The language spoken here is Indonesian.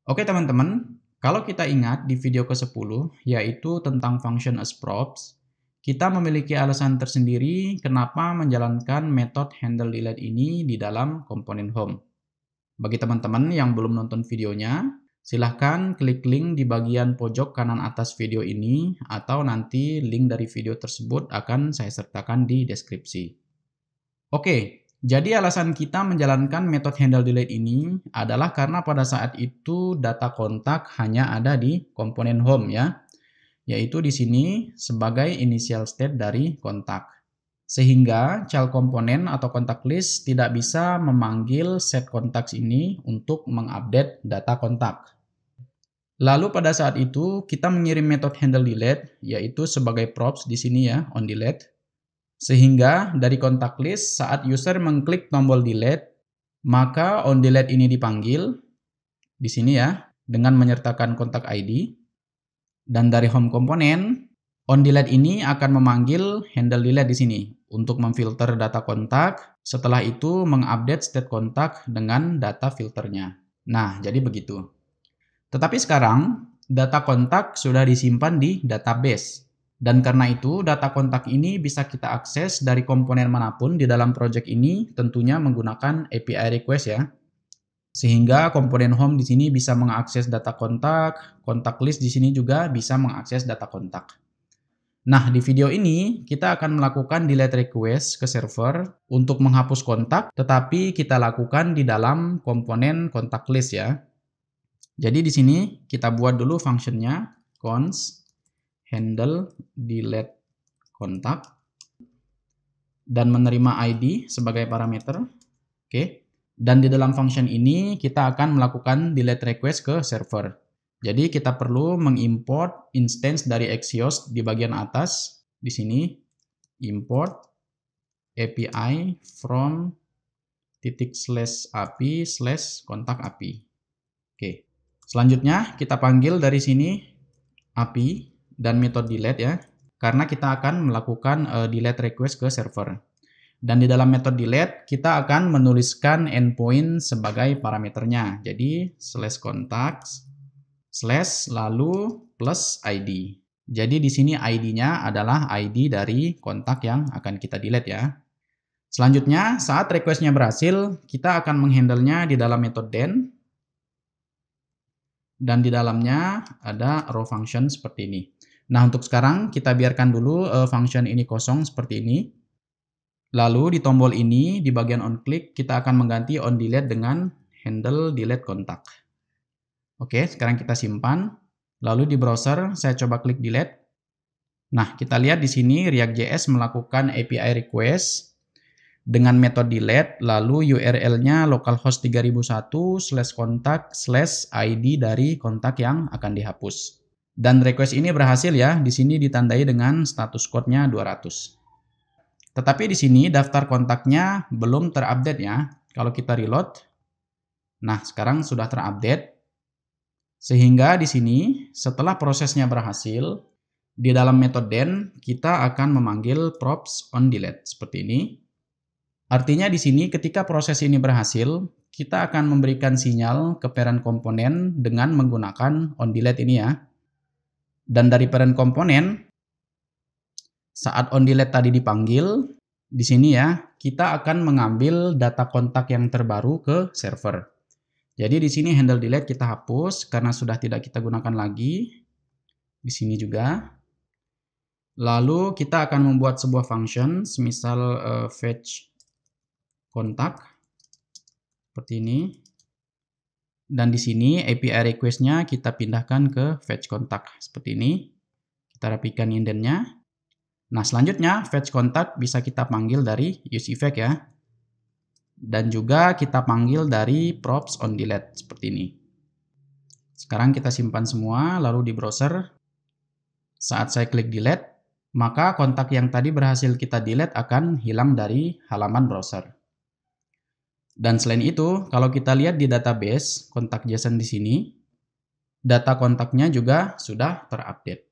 Oke teman-teman, kalau kita ingat di video ke-10, yaitu tentang function as props, kita memiliki alasan tersendiri kenapa menjalankan metode handle delete ini di dalam komponen home. Bagi teman-teman yang belum nonton videonya, silahkan klik link di bagian pojok kanan atas video ini, atau nanti link dari video tersebut akan saya sertakan di deskripsi. Oke, jadi alasan kita menjalankan metode handle delete ini adalah karena pada saat itu data kontak hanya ada di komponen home ya, yaitu di sini sebagai initial state dari kontak. Sehingga child komponen atau kontak list tidak bisa memanggil set contacts ini untuk mengupdate data kontak. Lalu pada saat itu kita mengirim metode handle delete yaitu sebagai props di sini ya, on delete. Sehingga dari kontak list saat user mengklik tombol delete, maka on delete ini dipanggil di sini ya dengan menyertakan kontak ID. Dan dari home komponen, on delete ini akan memanggil handle delete di sini untuk memfilter data kontak, setelah itu mengupdate state kontak dengan data filternya. Nah, jadi begitu. Tetapi sekarang data kontak sudah disimpan di database. Dan karena itu, data kontak ini bisa kita akses dari komponen manapun di dalam project ini, tentunya menggunakan API request ya. Sehingga komponen home di sini bisa mengakses data kontak, kontak list di sini juga bisa mengakses data kontak. Nah, di video ini kita akan melakukan delete request ke server untuk menghapus kontak, tetapi kita lakukan di dalam komponen kontak list ya. Jadi di sini kita buat dulu functionnya, const handle delete kontak dan menerima ID sebagai parameter. Oke. Dan di dalam function ini kita akan melakukan delete request ke server. Jadi kita perlu mengimport instance dari Axios di bagian atas di sini, import API from /API/kontak API. Oke. Selanjutnya kita panggil dari sini API dan metode delete ya, karena kita akan melakukan delete request ke server. Dan di dalam metode delete kita akan menuliskan endpoint sebagai parameternya. Jadi /contacts/ lalu plus ID. Jadi di sini ID-nya adalah ID dari kontak yang akan kita delete ya. Selanjutnya saat request-nya berhasil, kita akan menghandle-nya di dalam metode then. Dan di dalamnya ada row function seperti ini. Nah, untuk sekarang kita biarkan dulu function ini kosong seperti ini. Lalu di tombol ini, di bagian on click, kita akan mengganti on delete dengan handle delete kontak. Oke, sekarang kita simpan. Lalu di browser, saya coba klik delete. Nah, kita lihat di sini React.js melakukan API request dengan metode delete, lalu URL-nya localhost 3001/kontak/ID dari kontak yang akan dihapus. Dan request ini berhasil ya, di sini ditandai dengan status code-nya 200. Tetapi di sini daftar kontaknya belum terupdate ya. Kalau kita reload, nah sekarang sudah terupdate. Sehingga di sini setelah prosesnya berhasil, di dalam metode then kita akan memanggil props on delete seperti ini. Artinya di sini ketika proses ini berhasil, kita akan memberikan sinyal ke parent komponen dengan menggunakan on delete ini ya. Dan dari parent komponen, saat on delete tadi dipanggil, di sini ya, kita akan mengambil data kontak yang terbaru ke server. Jadi di sini handle delete kita hapus karena sudah tidak kita gunakan lagi. Di sini juga. Lalu kita akan membuat sebuah function, misal fetch kontak seperti ini. Dan di sini API request-nya kita pindahkan ke fetch kontak seperti ini. Kita rapikan indentnya. Nah, selanjutnya fetch kontak bisa kita panggil dari use effect ya. Dan juga kita panggil dari props on delete seperti ini. Sekarang kita simpan semua, lalu di browser. Saat saya klik delete, maka kontak yang tadi berhasil kita delete akan hilang dari halaman browser. Dan selain itu, kalau kita lihat di database kontak JSON di sini, data kontaknya juga sudah terupdate.